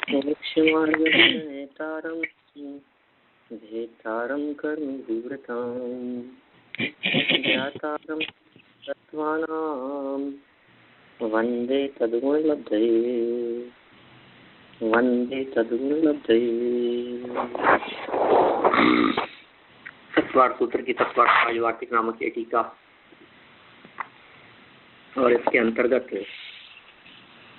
मोक्षमार्गनेतारं भेतारं कर्मविवृताम् ज्ञातारं तत्त्वानां वन्दे तद्गुणलब्धये तत्वार्थ सूत्र की तत्वार्थ वार्तिक नामक ये टीका और इसके अंतर्गत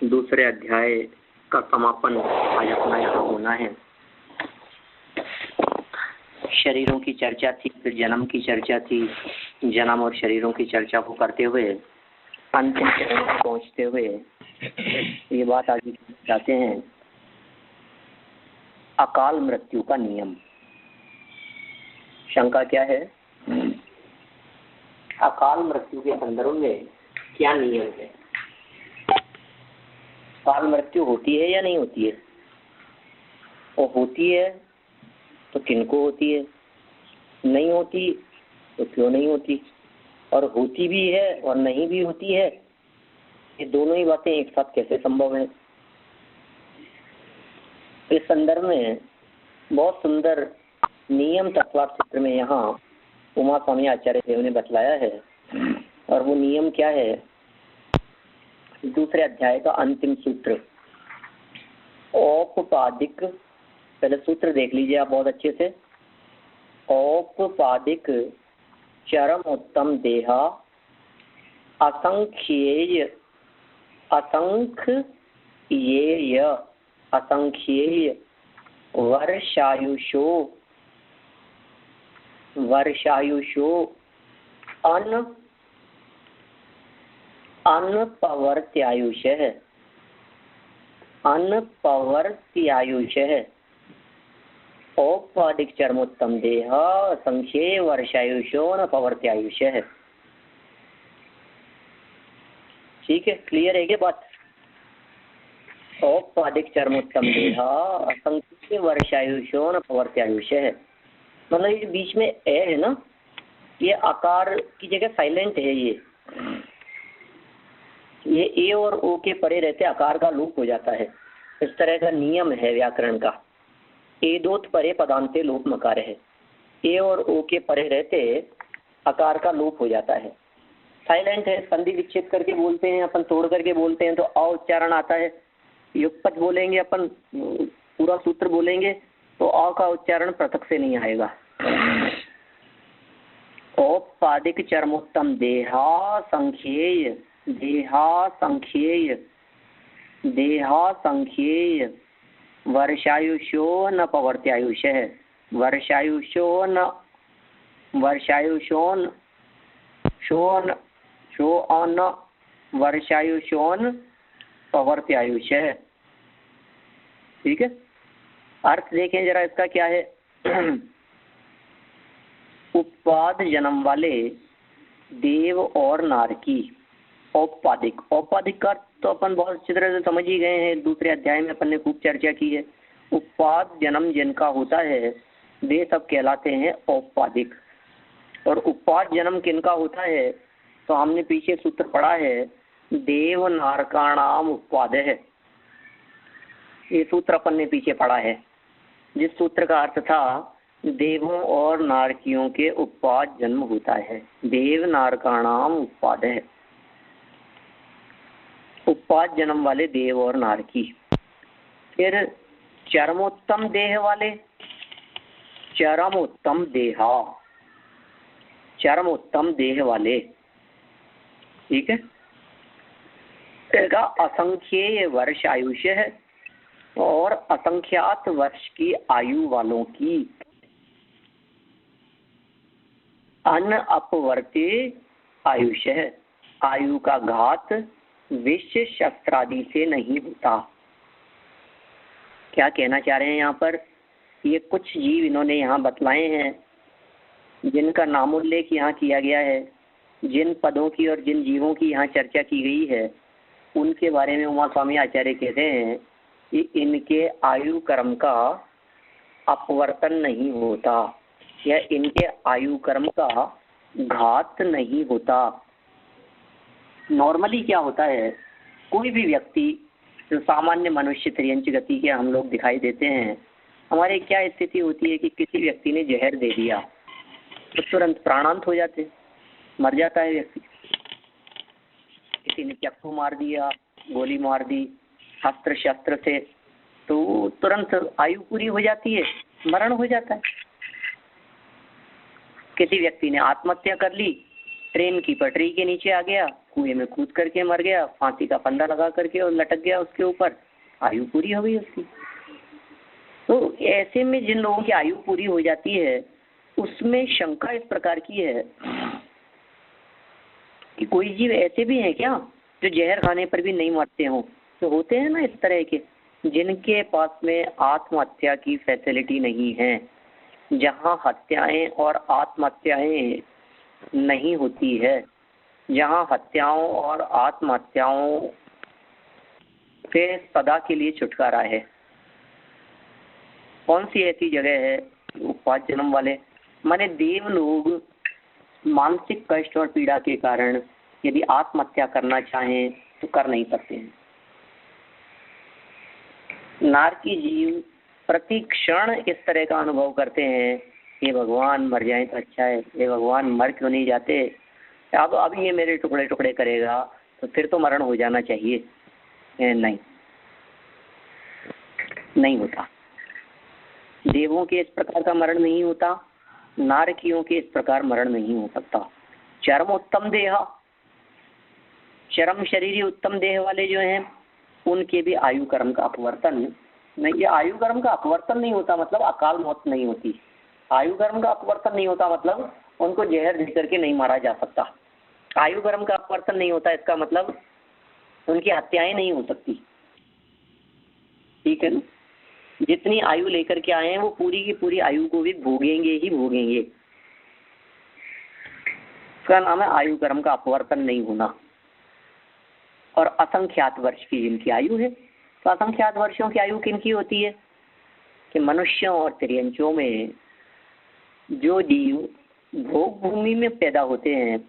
दूसरे अध्याय का समापन आज अपना यहाँ होना है। शरीरों की चर्चा थी, फिर जन्म की चर्चा थी, जन्म और शरीरों की चर्चा को करते हुए अंतिम चरण में पहुँचते हुए ये बात आगे जाते हैं, अकाल मृत्यु का नियम। शंका क्या है? अकाल मृत्यु के संदर्भ में क्या नियम है? अकाल मृत्यु होती है या नहीं होती है? और होती है तो किनको होती है, नहीं होती तो क्यों नहीं होती, और होती भी है और नहीं भी होती है, ये दोनों ही बातें एक साथ कैसे संभव है? इस संदर्भ में बहुत सुंदर नियम तत्वार्थ सूत्र में यहाँ उमा स्वामी आचार्य देव ने बतलाया है। और वो नियम क्या है? दूसरे अध्याय का अंतिम सूत्र औपपादिक, पहले सूत्र देख लीजिए आप बहुत अच्छे से। औपपादिक चरमोत्तम देहा असंख्येय असंख्येय वर्षायुषो अनपवर्त्यायुषः औपपादिक चरमोत्तम देह संख्ये वर्षायुषो अनपवर्त्यायुषः। ठीक है, क्लियर है क्या बात? औपपादिक चरमोत्तम देह असंख्य वर्षायुषो अनपवर्त्यायुषः, मतलब ये बीच में ए है ना, ये आकार की जगह साइलेंट है। ये ए और ओ के परे रहते आकार का लोप हो जाता है। इस तरह का नियम है व्याकरण का। एदोत परे पदांते लोप मकार है। ए और ओ के परे रहते आकार का लोप हो जाता है, साइलेंट है। संधि विच्छेद करके बोलते हैं अपन, तोड़ करके बोलते हैं तो अ उच्चारण आता है। युगपद बोलेंगे अपन, पूरा सूत्र बोलेंगे तो अ का उच्चारण पृथक से नहीं आएगा। औपपादिक चरमोत्तम देहा संख्येय वर्षायुषो न पवर्त्यायुषः वर्षायुषोन वर्षायुषोन पवर्त्यायुषः। ठीक है, अर्थ देखें जरा इसका क्या है। उपपाद जन्म वाले देव और नारकी। औपपादिक, औपपादिक का तो अपन बहुत अच्छी तरह से समझ ही गए हैं, दूसरे अध्याय में अपन ने खूब चर्चा की है। उपपाद जन्म जिनका होता है वे सब कहलाते हैं औपपादिक। और उपपाद जन्म किनका होता है तो हमने पीछे सूत्र पढ़ा है, देव नारकाणाम उपपाद है। ये सूत्र अपन ने पीछे पढ़ा है, जिस सूत्र का अर्थ था देवों और नारकियों के उपपाद जन्म होता है। देव नारकाणाम उपपाद है, उपपाद जन्म वाले देव और नारकी। फिर चरमोत्तम देह वाले, चरमोत्तम देह वाले। ठीक है, इसका असंख्येय वर्ष आयुष्य है और असंख्यात वर्ष की आयु वालों की अनअपवर्त्य आयुष्य है। आयु का घात विष शस्त्रादि से नहीं होता। क्या कहना चाह रहे हैं यहाँ पर? ये कुछ जीव इन्होंने यहाँ बतलाए हैं जिनका नामोल्लेख यहाँ किया गया है, जिन पदों की और जिन जीवों की यहाँ चर्चा की गई है, उनके बारे में उमा स्वामी आचार्य कहते हैं कि इनके आयु कर्म का अपवर्तन नहीं होता या इनके आयु कर्म का घात नहीं होता। नॉर्मली क्या होता है, कोई भी व्यक्ति जो सामान्य मनुष्य तिर्यंच गति के हम लोग दिखाई देते हैं, हमारी क्या स्थिति होती है कि किसी व्यक्ति ने जहर दे दिया तो तुरंत प्राणांत हो जाते, मर जाता है व्यक्ति। किसी ने चाकू मार दिया, गोली मार दी अस्त्र शस्त्र से, तो तुरंत आयु पूरी हो जाती है, मरण हो जाता है। किसी व्यक्ति ने आत्महत्या कर ली, ट्रेन की पटरी के नीचे आ गया, कुएं में कूद करके मर गया, फांसी का फंदा लगा करके और लटक गया उसके ऊपर, आयु पूरी हो गई उसकी। तो ऐसे में जिन लोगों की आयु पूरी हो जाती है उसमें शंका इस प्रकार की है कि कोई जीव ऐसे भी हैं क्या जो जहर खाने पर भी नहीं मरते हों। तो होते हैं ना इस तरह के, जिनके पास में आत्महत्या की फैसिलिटी नहीं है, जहाँ हत्याएं और आत्महत्याएं नहीं होती है, जहाँ हत्याओं और आत्महत्याओं से सदा के लिए छुटकारा है। कौन सी ऐसी जगह है? उपवाद जन्म वाले माने देव लोग मानसिक कष्ट और पीड़ा के कारण यदि आत्महत्या करना चाहें तो कर नहीं सकते हैं। नारकी जीव प्रति क्षण इस तरह का अनुभव करते हैं, ये भगवान मर जाए तो अच्छा है, ये भगवान मर क्यों नहीं जाते, अब ये मेरे टुकड़े टुकड़े करेगा तो फिर तो मरण हो जाना चाहिए। नहीं, नहीं होता। देवों के इस प्रकार का मरण नहीं होता, नारकियों के इस प्रकार मरण नहीं हो सकता। चरम उत्तम देह, चरम शरीरी उत्तम देह वाले जो हैं उनके भी आयु कर्म का अपवर्तन नहीं। ये आयु कर्म का अपवर्तन नहीं होता मतलब अकाल मौत नहीं होती। आयु कर्म का अपवर्तन नहीं होता मतलब उनको जहर दे करके नहीं मारा जा सकता। आयु कर्म का अपवर्तन नहीं होता इसका मतलब उनकी हत्याएं नहीं हो सकती। ठीक है ना? जितनी आयु लेकर के आए हैं वो पूरी की पूरी आयु को भी भोगेंगे ही भोगेंगे। इसका नाम है आयु कर्म का अपवर्तन नहीं होना। और असंख्यात वर्ष की जिनकी आयु है, तो असंख्यात वर्षों की आयु किनकी होती है कि मनुष्यों और तिर्यंचों में जो जीव भोग भूमि में पैदा होते हैं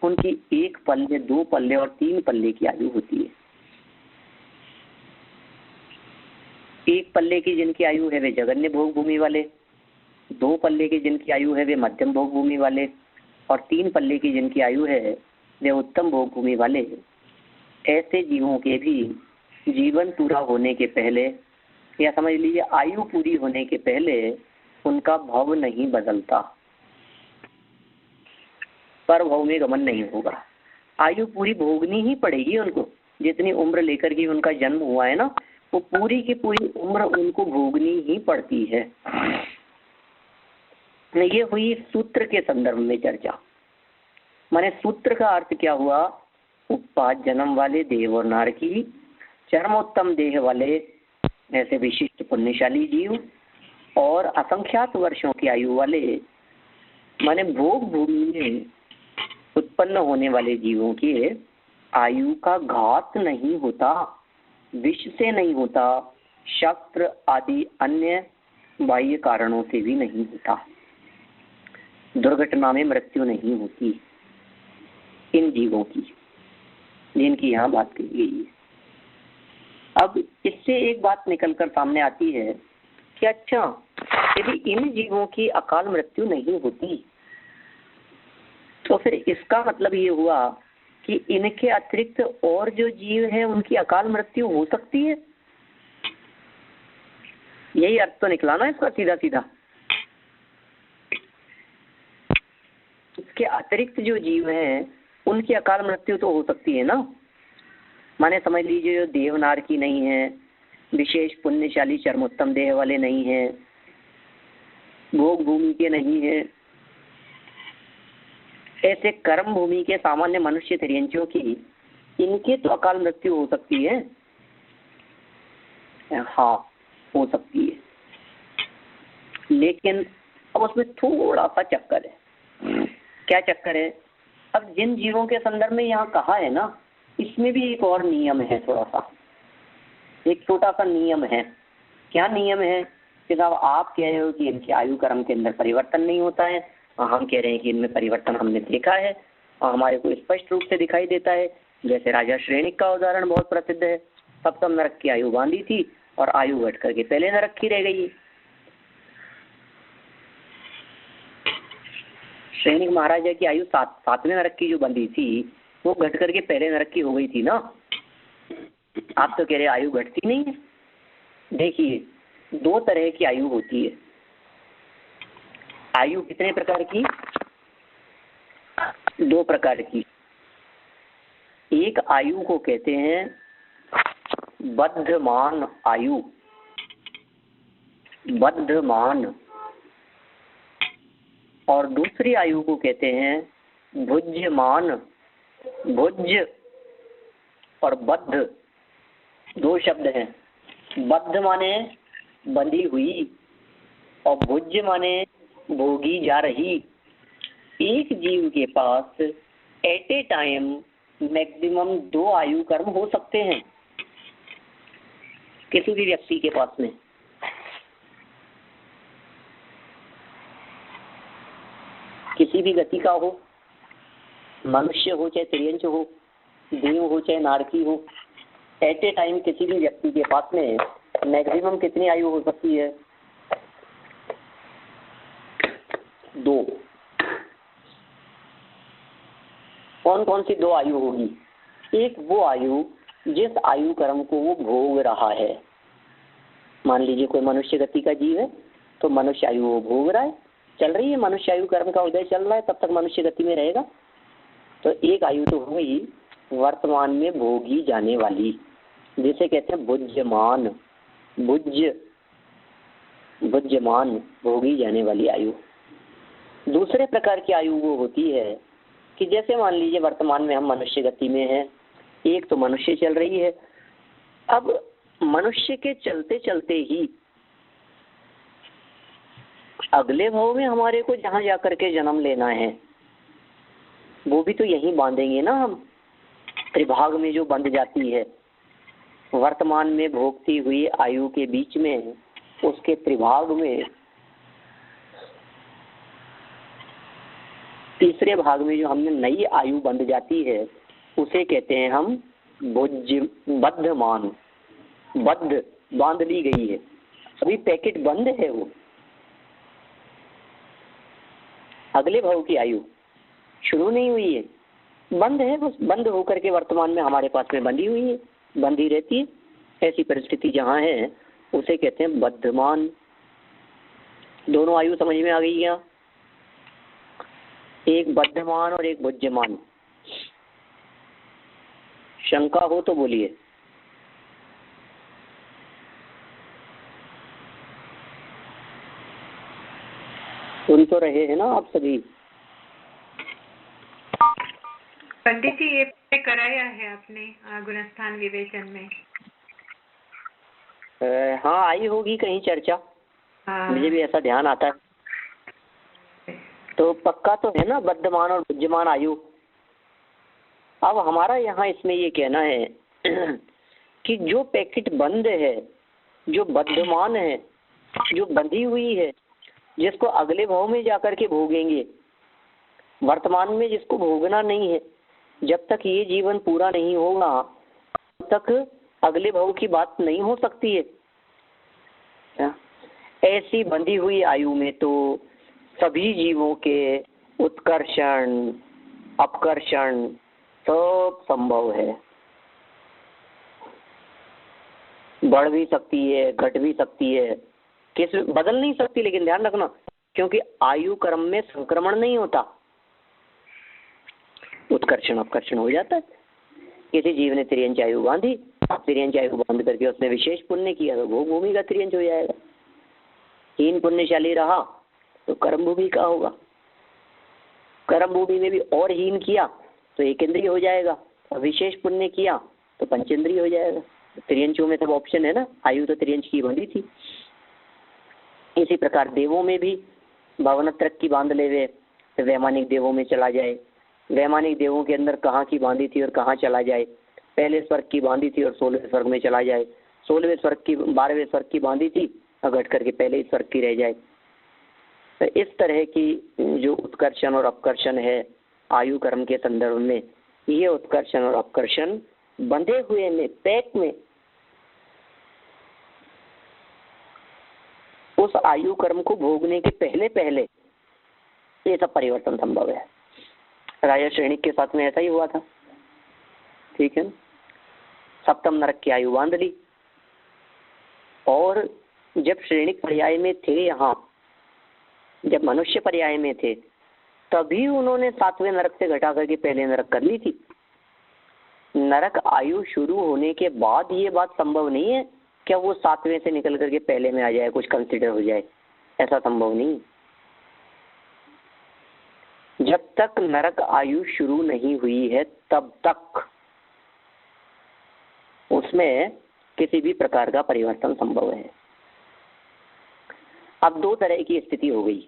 उनकी 1 पल्ले, 2 पल्ले और 3 पल्ले की आयु होती है। 1 पल्ले की जिनकी आयु है वे जगन्य भोग भूमि वाले, 2 पल्ले की जिनकी आयु है वे मध्यम भोग भूमि वाले, और 3 पल्ले की जिनकी आयु है वे उत्तम भोग भूमि वाले। ऐसे जीवों के भी जीवन पूरा होने के पहले या समझ लीजिए आयु पूरी होने के पहले उनका भाव नहीं बदलता, पर भाव में गमन नहीं होगा। आयु पूरी भोगनी ही पड़ेगी उनको। जितनी उम्र लेकर के उनका जन्म हुआ है ना, वो पूरी की पूरी उम्र उनको भोगनी ही पड़ती है। ये हुई सूत्र के संदर्भ में चर्चा। माने सूत्र का अर्थ क्या हुआ? उपपाद जन्म वाले देव और नारकी, चरमोत्तम देह वाले ऐसे विशिष्ट पुण्यशाली जीव, और असंख्यात वर्षों की आयु वाले माने भोग भूमि में उत्पन्न होने वाले जीवों की आयु का घात नहीं होता, विष से नहीं होता, शस्त्र आदि अन्य बाह्य कारणों से भी नहीं होता, दुर्घटना में मृत्यु नहीं होती इन जीवों की, जिनकी यहाँ बात की गई है। अब इससे एक बात निकलकर सामने आती है कि अच्छा, यदि इन जीवों की अकाल मृत्यु नहीं होती तो फिर इसका मतलब ये हुआ कि इनके अतिरिक्त और जो जीव हैं उनकी अकाल मृत्यु हो सकती है। यही अर्थ तो निकला ना इसका सीधा सीधा। इसके अतिरिक्त जो जीव हैं उनकी अकाल मृत्यु तो हो सकती है ना। माने समझ लीजिए जो देवनार की नहीं है, विशेष पुण्यशाली चरमोत्तम देह वाले नहीं है, भोग भूमि के नहीं है, ऐसे कर्म भूमि के सामान्य मनुष्य तिर्यंचों की इनके तो अकाल मृत्यु हो सकती है। हाँ, हो सकती है, लेकिन अब उसमें थोड़ा सा चक्कर है। क्या चक्कर है? अब जिन जीवों के संदर्भ में यहाँ कहा है ना, इसमें भी एक और नियम है, थोड़ा सा एक छोटा सा नियम है। क्या नियम है कि साहब आप कह रहे हो कि इनके आयु कर्म के अंदर परिवर्तन नहीं होता है, और हम कह रहे हैं कि इनमें परिवर्तन हमने देखा है और हमारे को स्पष्ट रूप से दिखाई देता है। जैसे राजा श्रेणिक का उदाहरण बहुत प्रसिद्ध है। सप्तम नरक की आयु बांधी थी और आयु घट करके पहले नरक की रह गई। सैनिक महाराजा की आयु सातवें नरक की जो बंधी थी वो घट करके पहले नरक की हो गई थी ना। आप तो कह रहे आयु घटती नहीं है। देखिए, दो तरह की आयु होती है। आयु कितने प्रकार की? दो प्रकार की। एक आयु को कहते हैं बद्धमान आयु, बद्धमान, और दूसरी आयु को कहते हैं भुज्यमान। भुज्य और बद्ध दो शब्द हैं। बद्ध माने बंधी हुई और भुज्य माने भोगी जा रही। एक जीव के पास एट ए टाइम मैक्सिमम दो आयु कर्म हो सकते हैं किसी भी व्यक्ति के पास में। किसी भी गति का हो, मनुष्य हो चाहे तिर्यंच हो, देव हो चाहे नारकी हो, एट ए टाइम किसी भी व्यक्ति के पास में मैक्सिमम कितनी आयु हो सकती है? दो। कौन कौन सी दो आयु होगी? एक वो आयु जिस आयु कर्म को वो भोग रहा है। मान लीजिए कोई मनुष्य गति का जीव है तो मनुष्य आयु वो भोग रहा है, चल रही है, मनुष्य आयु कर्म का उदय चल रहा है, तब तक मनुष्य गति में रहेगा। तो एक आयु तो हुई वर्तमान में भोगी जाने वाली, जिसे कहते हैं भुज्यमान। भुज्य, भुज्यमान, भोगी जाने वाली आयु। दूसरे प्रकार की आयु वो होती है कि जैसे मान लीजिए वर्तमान में हम मनुष्य गति में हैं, एक तो मनुष्य चल रही है। अब मनुष्य के चलते चलते ही अगले भाव में हमारे को जहाँ जाकर के जन्म लेना है वो भी तो यहीं बांधेंगे ना हम। त्रिभाग में जो बंध जाती है वर्तमान में भोगती हुई आयु के बीच में, उसके त्रिभाग में तीसरे भाग में जो हमने नई आयु बंध जाती है उसे कहते हैं हम बद्धमान। बद्ध, बांध ली गई है, अभी पैकेट बंद है, वो अगले भाव की आयु शुरू नहीं हुई है, बंद है, बस बंद होकर के वर्तमान में हमारे पास में बंधी हुई है, बंधी रहती है। ऐसी परिस्थिति जहाँ है उसे कहते हैं बद्धमान। दोनों आयु समझ में आ गई क्या? एक बद्धमान और एक भुज्यमान। शंका हो तो बोलिए। सुन तो रहे हैं ना आप सभी? पंडित जी ये कराया है आपने गुणस्थान विवेचन में? हाँ, आई होगी कहीं चर्चा। हाँ। मुझे भी ऐसा ध्यान आता है। तो पक्का तो है ना बद्धमान और भुज्यमान आयु। अब हमारा यहाँ इसमें ये कहना है कि जो पैकेट बंद है, जो बद्धमान है, जो बंधी हुई है, जिसको अगले भाव में जाकर के भोगेंगे, वर्तमान में जिसको भोगना नहीं है, जब तक ये जीवन पूरा नहीं होगा तब तक अगले भाव की बात नहीं हो सकती है। ऐसी बंधी हुई आयु में तो सभी जीवों के उत्कर्षण अपकर्षण सब संभव है। बढ़ भी सकती है, घट भी सकती है, किस बदल नहीं सकती, लेकिन ध्यान रखना क्योंकि आयु कर्म में संक्रमण नहीं होता, उत्कर्षण अपकर्षण हो जाता है। किसी जीव ने त्रियंच आयु बांधी, त्रियंच आयु बांध करके उसने विशेष पुण्य किया तो भोग भूमि का त्रियंच हो जाएगा। हीन पुण्यशाली रहा तो कर्म भूमि का होगा। कर्म भूमि में भी और हीन किया तो एक इंद्रिय हो जाएगा, और विशेष पुण्य किया तो पंचेंद्रिय हो जाएगा। त्रियंचों में सब ऑप्शन है ना, आयु तो त्रियंच की बंधी थी। इसी प्रकार देवों में भी भवनत्रक की बांध लेवे तो वैमानिक देवों में चला जाए, वैमानिक देवों के अंदर कहाँ की बांधी थी और कहाँ चला जाए, पहले स्वर्ग की बांधी थी और 16वें स्वर्ग में चला जाए, 16वें स्वर्ग की 12वें स्वर्ग की बांधी थी और घट करके पहले ही स्वर्ग की रह जाए। तो इस तरह की जो उत्कर्षण और अपकर्षण है आयु कर्म के संदर्भ में, ये उत्कर्षण और अपकर्षण बंधे हुए में पैक में उस आयु कर्म को भोगने के पहले पहले ये सब परिवर्तन संभव है। राजा श्रेणिक के साथ में ऐसा ही हुआ था, ठीक है। सप्तम नरक की आयु बांध ली, और जब श्रेणिक पर्याय में थे, यहाँ जब मनुष्य पर्याय में थे, तभी उन्होंने सातवें नरक से घटा करके पहले नरक कर ली थी। नरक आयु शुरू होने के बाद ये बात संभव नहीं है क्या वो सातवें से निकल करके पहले में आ जाए, कुछ कंसिडर हो जाए, ऐसा संभव नहीं। जब तक नरक आयु शुरू नहीं हुई है तब तक उसमें किसी भी प्रकार का परिवर्तन संभव है। अब दो तरह की स्थिति हो गई,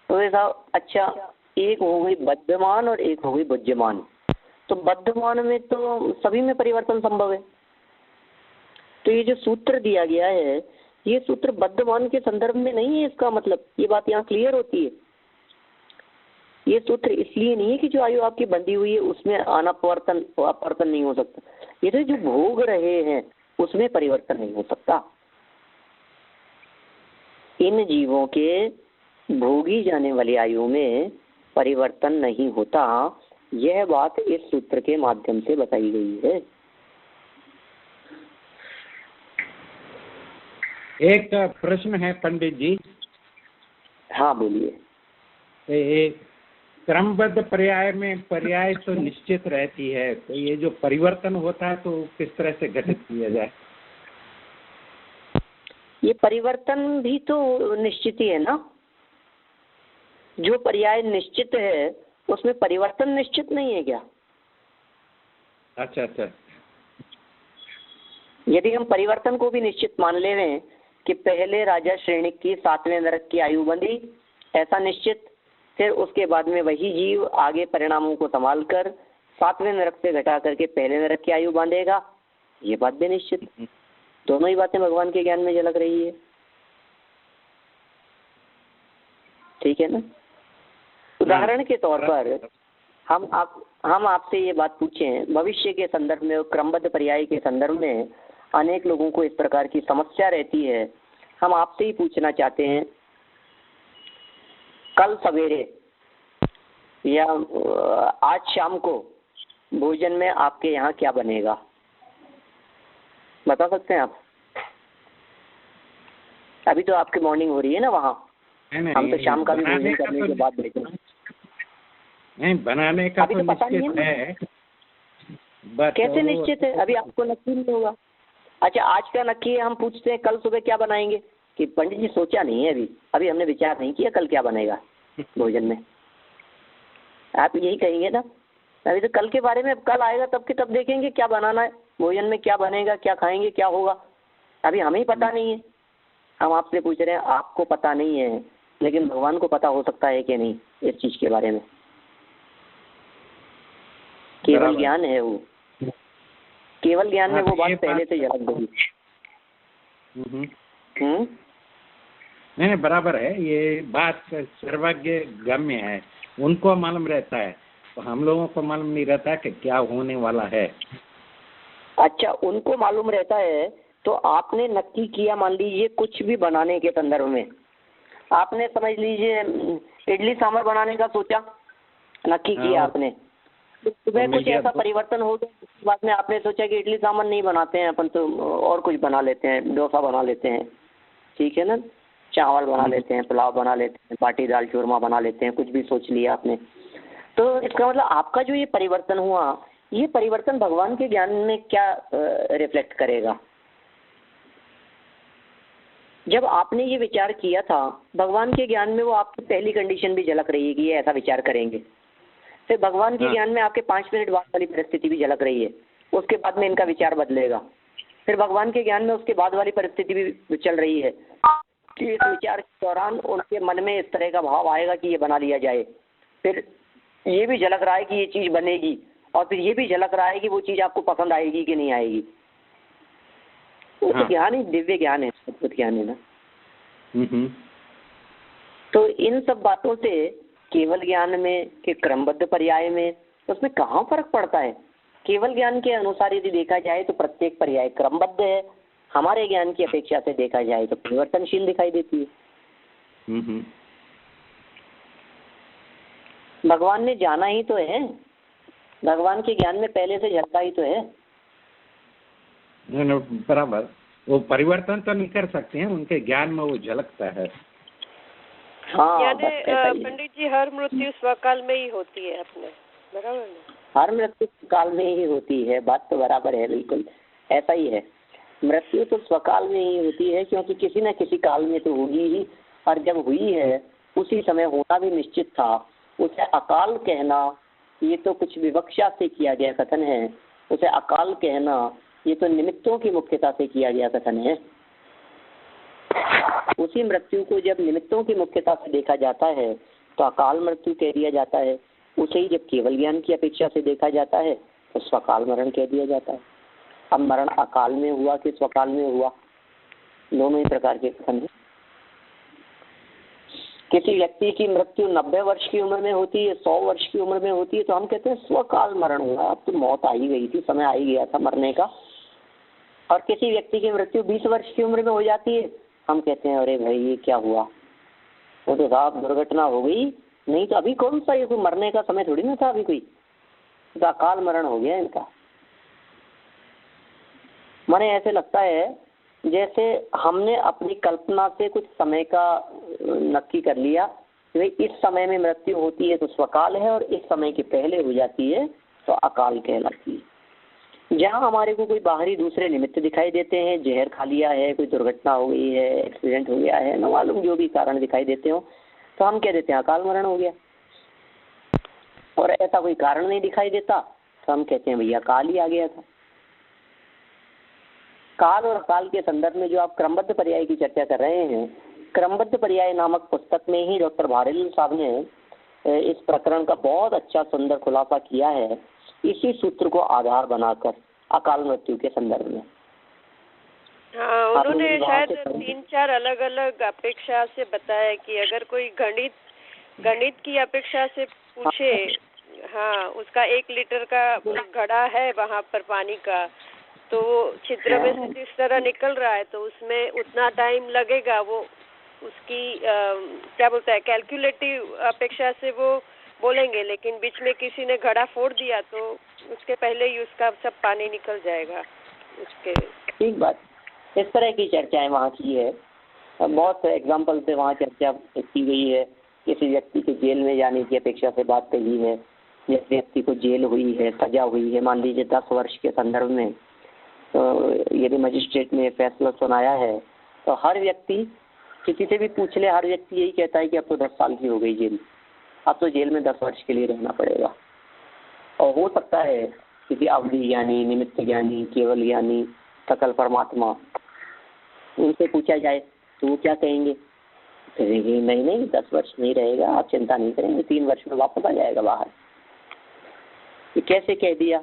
तो ऐसा अच्छा, एक हो गई बद्धमान और एक हो गई बुद्धिमान। तो बद्धमान में तो सभी में परिवर्तन संभव है। तो ये जो सूत्र दिया गया है, ये सूत्र बद्धमान के संदर्भ में नहीं है। इसका मतलब ये बात यहाँ क्लियर होती है। ये सूत्र इसलिए नहीं है कि जो आयु आपकी बंधी हुई है उसमें अपवर्तन नहीं हो सकता। ये तो जो भोग रहे हैं उसमें परिवर्तन नहीं हो सकता। इन जीवों के भोगी जाने वाली आयु में परिवर्तन नहीं होता। यह बात इस सूत्र के माध्यम से बताई गई है। एक प्रश्न है पंडित जी। हाँ बोलिए। क्रमबद्ध पर्याय में पर्याय तो निश्चित रहती है, तो ये जो परिवर्तन होता है तो किस तरह से घटित किया जाए? ये परिवर्तन भी तो निश्चित ही है ना। जो पर्याय निश्चित है उसमें परिवर्तन निश्चित नहीं है क्या? अच्छा अच्छा। यदि हम परिवर्तन को भी निश्चित मान ले रहे हैं कि पहले राजा श्रेणिक की सातवें नरक की आयु बंधी, ऐसा निश्चित, फिर उसके बाद में वही जीव आगे परिणामों को संभाल कर सातवें नरक से घटा करके पहले नरक की आयु बांधेगा, ये बात भी निश्चित। दोनों ही बातें भगवान के ज्ञान में झलक रही है, ठीक है ना। उदाहरण के तौर पर हम आपसे ये बात पूछें, भविष्य के संदर्भ में और क्रमबद्ध पर्याय के संदर्भ में अनेक लोगों को इस प्रकार की समस्या रहती है। हम आपसे ही पूछना चाहते हैं, कल सवेरे या आज शाम को भोजन में आपके यहाँ क्या बनेगा, बता सकते हैं आप? अभी तो आपकी मॉर्निंग हो रही है ना वहाँ, हम तो शाम का भी भोजन करने के बाद देखेंगे। नहीं, बनाने का अभी तो पता नहीं है। कैसे निश्चित है? अभी आपको नक्की नहीं होगा। अच्छा, आज का नक्की है, हम पूछते हैं कल सुबह क्या बनाएंगे, कि पंडित जी सोचा नहीं है, अभी हमने विचार नहीं किया कल क्या बनेगा भोजन में। आप यही कहेंगे ना, अभी तो कल के बारे में, कल आएगा तब के तब देखेंगे क्या बनाना है, भोजन में क्या बनेगा, क्या खाएंगे, क्या होगा, अभी हमें ही पता नहीं है। हम आपसे पूछ रहे हैं, आपको पता नहीं है, लेकिन भगवान को पता हो सकता है कि नहीं इस चीज के बारे में? केवल ज्ञान है वो, केवल ज्ञान में वो बात पहले से झलक गई। नहीं, बराबर है, ये बात सर्वज्ञ गम्य है, उनको मालूम रहता है, तो हम लोगों को मालूम नहीं रहता कि क्या होने वाला है। अच्छा, उनको मालूम रहता है, तो आपने नक्की किया, मान लीजिए कुछ भी बनाने के संदर्भ में आपने समझ लीजिए इडली सांभर बनाने का सोचा, नक्की किया आपने, तो सुबह कुछ ऐसा परिवर्तन हो गया, उसके बाद में आपने सोचा कि इडली सांभर नहीं बनाते हैं अपन, तो और कुछ बना लेते हैं, डोसा बना लेते हैं, ठीक है ना, चावल बना लेते हैं, पुलाव बना लेते हैं, बाटी दाल चूरमा बना लेते हैं, कुछ भी सोच लिया आपने। तो इसका मतलब आपका जो ये परिवर्तन हुआ, ये परिवर्तन भगवान के ज्ञान में क्या रिफ्लेक्ट करेगा? जब आपने ये विचार किया था, भगवान के ज्ञान में वो आपकी पहली कंडीशन भी झलक रही है कि ये ऐसा विचार करेंगे। फिर भगवान के ज्ञान में आपके 5 मिनट बाद वाली परिस्थिति भी झलक रही है, उसके बाद में इनका विचार बदलेगा। फिर भगवान के ज्ञान में उसके बाद वाली परिस्थिति भी चल रही है कि इस विचार के दौरान उनके मन में इस तरह का भाव आएगा कि ये बना लिया जाए। फिर ये भी झलक रहा है कि ये चीज़ बनेगी, और फिर ये भी झलक रहा है कि वो चीज़ आपको पसंद आएगी कि नहीं आएगी। वो तो ज्ञान ही दिव्य ज्ञान है, अद्भुत ज्ञान है ना। तो इन सब बातों से केवल ज्ञान में कि क्रमबद्ध पर्याय में, उसमें कहाँ फर्क पड़ता है? केवल ज्ञान के अनुसार यदि देखा जाए तो प्रत्येक पर्याय क्रमबद्ध है, हमारे ज्ञान की अपेक्षा से देखा जाए तो परिवर्तनशील दिखाई देती है। भगवान ने जाना ही तो है, भगवान के ज्ञान में पहले से झलका ही तो है। बराबर, वो परिवर्तन तो नहीं कर सकते हैं, उनके ज्ञान में वो झलकता है। हाँ, पंडित जी हर मृत्यु स्वकाल में ही होती है अपने, बराबर ना? हर मृत्यु काल में ही होती है, बात तो बराबर है, बिल्कुल ऐसा ही है। मृत्यु तो स्वकाल में ही होती है, क्योंकि किसी न किसी काल में तो होगी ही, और जब हुई है उसी समय होना भी निश्चित था। उसे अकाल कहना ये तो कुछ विवक्षा से किया गया कथन है, उसे अकाल कहना ये तो निमित्तों की मुख्यता से किया गया कथन है। उसी मृत्यु को जब निमित्तों की मुख्यता से देखा जाता है तो अकाल मृत्यु कह दिया जाता है, उसे ही जब केवल ज्ञान की अपेक्षा से देखा जाता है तो स्वकाल मरण कह दिया जाता है। अब मरण अकाल में हुआ कि स्वकाल में हुआ, दोनों ही प्रकार के कथन है। किसी व्यक्ति की मृत्यु 90 वर्ष की उम्र में होती है, 100 वर्ष की उम्र में होती है, तो हम कहते हैं स्वकाल मरण हुआ, अब तो मौत आ ही गई थी, समय आ ही गया था मरने का। और किसी व्यक्ति की मृत्यु 20 वर्ष की उम्र में हो जाती है, हम कहते हैं अरे भाई ये क्या हुआ, वो तो साहब दुर्घटना हो गई, नहीं तो अभी कौन सा ये कोई मरने का समय थोड़ी ना था, अभी कोई तो अकाल मरण हो गया इनका। माने ऐसे लगता है जैसे हमने अपनी कल्पना से कुछ समय का नक्की कर लिया कि भाई इस समय में मृत्यु होती है तो स्वकाल है, और इस समय के पहले हो जाती है तो अकाल कहलाती है। जहाँ हमारे को कोई बाहरी दूसरे निमित्त दिखाई देते हैं, जहर खा लिया है, कोई दुर्घटना हो गई है, एक्सीडेंट हो गया है, न मालूम जो भी कारण दिखाई देते हो, तो हम कह देते हैं अकाल मरण हो गया। और ऐसा कोई कारण नहीं दिखाई देता तो हम कहते हैं भैया काल ही आ गया था। काल और अकाल के संदर्भ में जो आप क्रमबद्ध पर्याय की चर्चा कर रहे हैं, क्रमबद्ध पर्याय नामक पुस्तक में ही डॉक्टर भारल साहब ने इस प्रकरण का बहुत अच्छा सुंदर खुलासा किया है, इसी सूत्र को आधार बनाकर अकाल मृत्यु के संदर्भ में। हाँ, उन्होंने शायद 3-4 अलग अलग अपेक्षा से बताया कि अगर कोई गणित की अपेक्षा से पूछे, हाँ, उसका 1 लीटर का घड़ा है वहाँ पर पानी का, तो छिद्र में से जिस तरह निकल रहा है तो उसमें उतना टाइम लगेगा, वो उसकी क्या बोलता है कैलकुलेटिव अपेक्षा से वो बोलेंगे, लेकिन बीच में किसी ने घड़ा फोड़ दिया तो उसके पहले ही उसका सब पानी निकल जाएगा उसके। ठीक बात, इस तरह की चर्चाएं वहाँ की है, बहुत एग्जाम्पल से वहाँ चर्चा की गई है। किसी व्यक्ति के जेल में जाने की अपेक्षा से बात कही है, जिस व्यक्ति को जेल हुई है, सजा हुई है, मान लीजिए 10 वर्ष के संदर्भ में, तो यदि मजिस्ट्रेट ने फैसला सुनाया है तो हर व्यक्ति किसी से भी पूछ ले, हर व्यक्ति यही कहता है कि अब तो 10 साल की हो गई जेल, अब तो जेल में 10 वर्ष के लिए रहना पड़ेगा। और हो सकता है किसी अवधि ज्ञानी, निमित्त ज्ञानी, केवल ज्ञानी, सकल परमात्मा, उनसे पूछा जाए तो वो क्या कहेंगे, कहेंगे नहीं 10 वर्ष नहीं रहेगा, आप चिंता नहीं करेंगे, 3 वर्ष में वापस आ जाएगा बाहर। ये कैसे कह दिया?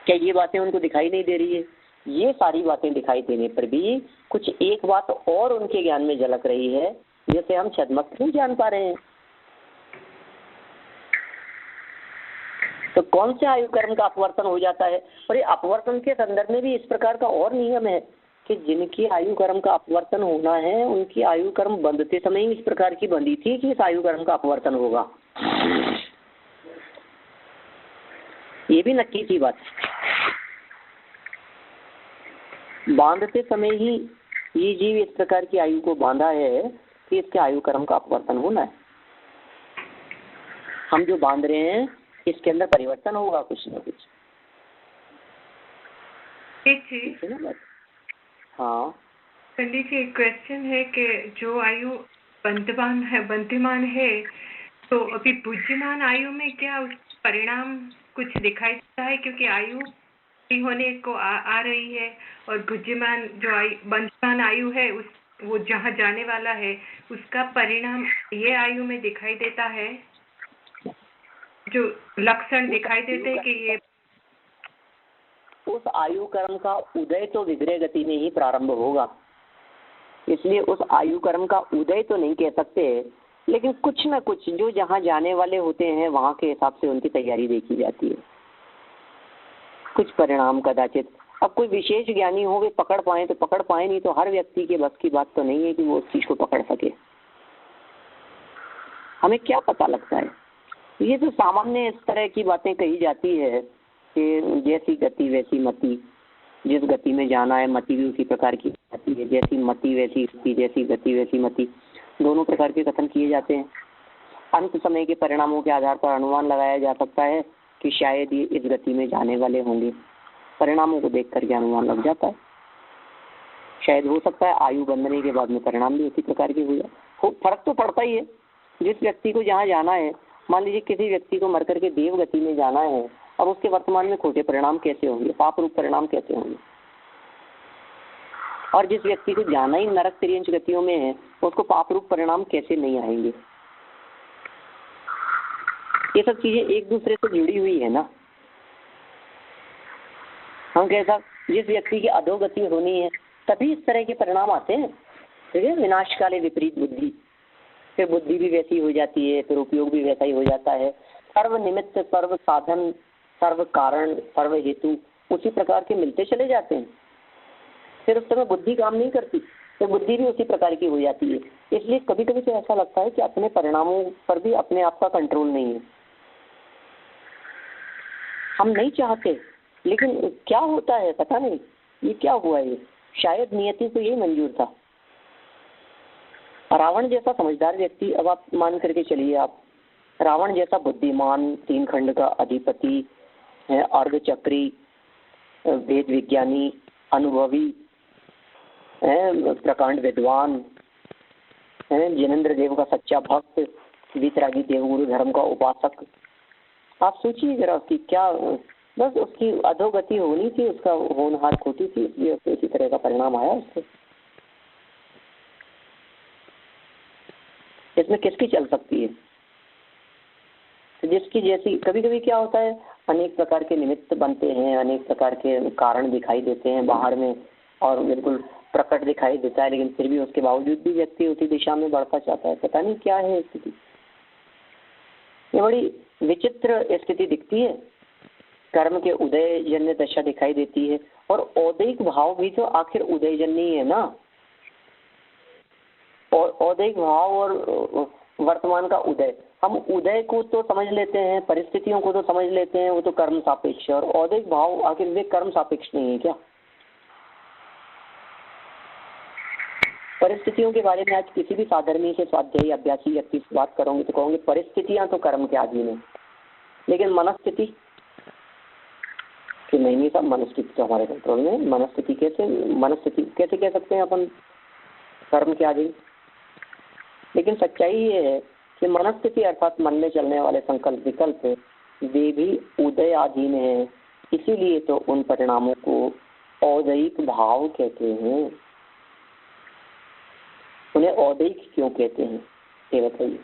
क्या ये बातें उनको दिखाई नहीं दे रही है? ये सारी बातें दिखाई देने पर भी कुछ एक बात और उनके ज्ञान में झलक रही है, जिसे हम छद्मक नहीं जान पा रहे हैं। तो कौन से आयु कर्म का अपवर्तन हो जाता है? और ये अपवर्तन के संदर्भ में भी इस प्रकार का और नियम है कि जिनकी आयु कर्म का अपवर्तन होना है, उनकी आयु कर्म बंधते समय ही इस प्रकार की बंधी थी कि इस आयु कर्म का अपवर्तन होगा। ये भी नक्की सी बात है, बांधते समय ही ये जीव इस प्रकार की आयु को बांधा है कि इसके आयु कर्म का अपवर्तन होना है। हम जो बांध रहे हैं इसके अंदर परिवर्तन होगा कुछ न कुछ। हाँ पंडित जी, एक क्वेश्चन है कि जो आयु बंध्यमान है तो अभी बुद्धिमान आयु में क्या उस परिणाम कुछ दिखाई देता है? क्योंकि आयु होने को आ रही है और बुद्धिमान जो बंध्यमान आयु है उस वो जहाँ जाने वाला है उसका परिणाम ये आयु में दिखाई देता है, जो लक्षण दिखाई देते हैं कि ये उस आयु कर्म का उदय तो विग्रह गति में ही प्रारंभ होगा, इसलिए उस आयु कर्म का उदय तो नहीं कह सकते, लेकिन कुछ न कुछ जो जहाँ जाने वाले होते हैं वहाँ के हिसाब से उनकी तैयारी देखी जाती है। कुछ परिणाम कदाचित अब कोई विशेष ज्ञानी हो वे पकड़ पाए तो पकड़ पाए, नहीं तो हर व्यक्ति के बस की बात तो नहीं है कि वो उस चीज को पकड़ सके। हमें क्या पता लगता है? ये तो सामान्य इस तरह की बातें कही जाती है कि जैसी गति वैसी मति, जिस गति में जाना है मति भी उसी प्रकार की जाती है, जैसी मति वैसी गति, जैसी गति वैसी मति, दोनों प्रकार के कथन किए जाते हैं। अंत समय के परिणामों के आधार पर अनुमान लगाया जा सकता है कि शायद ये इस गति में जाने वाले होंगे। परिणामों को देख करके अनुमान लग जाता है। शायद हो सकता है आयु बंधने के बाद में परिणाम भी उसी प्रकार के हो जाए। फर्क तो पड़ता ही है। जिस व्यक्ति को जहाँ जाना है, मान लीजिए किसी व्यक्ति को मर करके देव गति में जाना है, अब उसके वर्तमान में खोटे परिणाम कैसे होंगे, पाप रूप परिणाम कैसे होंगे। और जिस व्यक्ति को जाना ही नरक तिर्यंच गतियों में है, उसको पाप रूप परिणाम कैसे नहीं आएंगे। ये सब चीजें एक दूसरे से जुड़ी हुई है ना। हम कैसा, जिस व्यक्ति की अधोगति होनी है तभी इस तरह के परिणाम आते हैं। ठीक है, विनाश काले विपरीत बुद्धि, फिर बुद्धि भी वैसी हो जाती है, फिर उपयोग भी वैसा ही हो जाता है। सर्व निमित्त, सर्व साधन, सर्व कारण, सर्व हेतु उसी प्रकार के मिलते चले जाते हैं। फिर उस समय बुद्धि काम नहीं करती, तो बुद्धि भी उसी प्रकार की हो जाती है। इसलिए कभी कभी तो ऐसा लगता है कि अपने परिणामों पर भी अपने आप का कंट्रोल नहीं है। हम नहीं चाहते, लेकिन क्या होता है पता नहीं, ये क्या हुआ है। शायद नियति को यही मंजूर था। रावण जैसा समझदार व्यक्ति, अब आप मान करके चलिए, आप रावण जैसा बुद्धिमान, 3 खंड का अधिपति है, अर्ध चक्री, वेद विज्ञानी, अनुभवी है, प्रकांड विद्वान है, जिनेंद्र देव का सच्चा भक्त, वीतरागी देवगुरु धर्म का उपासक। आप सोचिए जरा उसकी क्या, बस उसकी अधोगति होनी थी, उसका होनहार खोटी थी, इसलिए इसी तरह का परिणाम आया उससे। इसमें किसकी चल सकती है? तो जिसकी जैसी, कभी कभी क्या होता है, अनेक प्रकार के निमित्त बनते हैं, अनेक प्रकार के कारण दिखाई देते हैं बाहर में, और बिल्कुल प्रकट दिखाई देता है, लेकिन फिर भी उसके बावजूद भी व्यक्ति उसी दिशा में बढ़ता चाहता है। पता नहीं क्या है स्थिति। ये बड़ी विचित्र स्थिति दिखती है। कर्म के उदय जन्य दशा दिखाई देती है, और औदैहिक भाव भी तो आखिर उदय जन्य ही है ना। और औदैहिक भाव और वर्तमान का उदय, हम उदय को तो समझ लेते हैं, परिस्थितियों को तो समझ लेते हैं, वो तो कर्म सापेक्ष है, और औदैहिक भाव आखिर वे कर्म सापेक्ष नहीं है क्या? परिस्थितियों के बारे में आज किसी भी साधर्मी से, स्वाध्यायी, अभ्यासी व्यक्ति से बात करोगे तो कहोगे परिस्थितियां तो कर्म के अधीन है, लेकिन मनस्थिति कि नहीं सब मनस्थिति तो हमारे कंट्रोल में। मनस्थिति कैसे कह सकते हैं अपन कर्म के अधीन? लेकिन सच्चाई ये है कि मनस्थिति अर्थात मन में चलने वाले संकल्प विकल्प वे भी उदय अधीन है। इसीलिए तो उन परिणामों को औदैहिक भाव कहते हैं। उन्हें औदैहिक क्यों कहते हैं ये बताइए?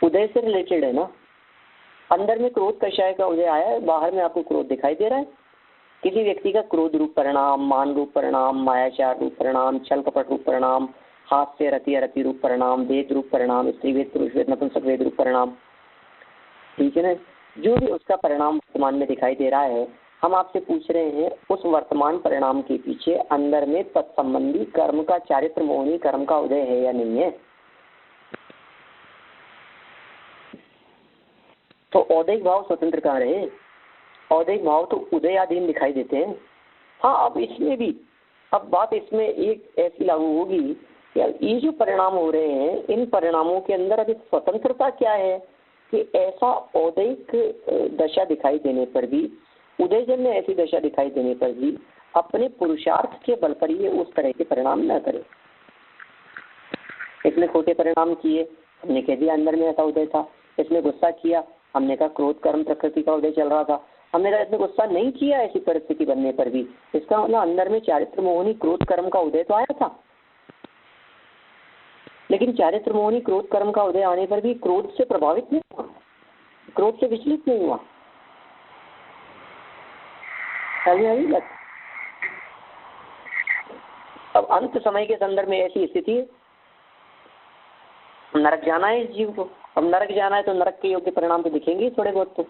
उदय से रिलेटेड है ना। अंदर में क्रोध कषाय का उदय आया है, बाहर में आपको क्रोध दिखाई दे रहा है। किसी व्यक्ति का क्रोध रूप परिणाम, मान रूप परिणाम, मायाचार रूप परिणाम, छल कपट रूप परिणाम, हास्य रति अरति रूप परिणाम, वेद रूप परिणाम, स्त्री वेद पुरुष वेद नपुंसक वेद रूप परिणाम, ठीक है ना। जो भी उसका परिणाम वर्तमान में दिखाई दे रहा है, हम आपसे पूछ रहे हैं उस वर्तमान परिणाम के पीछे अंदर में तत्संबंधी कर्म का, चारित्र मोहनी कर्म का उदय है या नहीं है? तो औदैहिक भाव स्वतंत्र कहाँ रहे? औदैहिक भाव तो उदयाधीन दिखाई देते हैं। हाँ, अब इसमें भी, अब बात इसमें एक ऐसी लागू होगी कि ये जो परिणाम हो रहे हैं, इन परिणामों के अंदर अभी स्वतंत्रता क्या है कि ऐसा औदैहिक दशा दिखाई देने पर भी, उदयजन्य ऐसी दशा दिखाई देने पर भी अपने पुरुषार्थ के बल पर ये उस तरह के परिणाम न करे। इसने खोटे परिणाम किए, हमने कह दिया अंदर में ऐसा उदय था। इसने गुस्सा किया, हमने कहा क्रोध कर्म प्रकृति का उदय चल रहा था। हमने कहा इसने गुस्सा नहीं किया ऐसी परिस्थिति बनने पर भी, इसका मतलब अंदर में चारित्र मोहनी क्रोध कर्म का उदय तो आया था। लेकिन चारित्र मोहनी क्रोध कर्म का उदय आने पर भी क्रोध से प्रभावित नहीं हुआ, क्रोध से विचलित नहीं हुआ। अब अंत समय के संदर्भ में ऐसी स्थिति है, नरक जाना है इस जीव को। अब नरक जाना है तो नरक के योग्य परिणाम तो दिखेंगे थोड़े बहुत। तो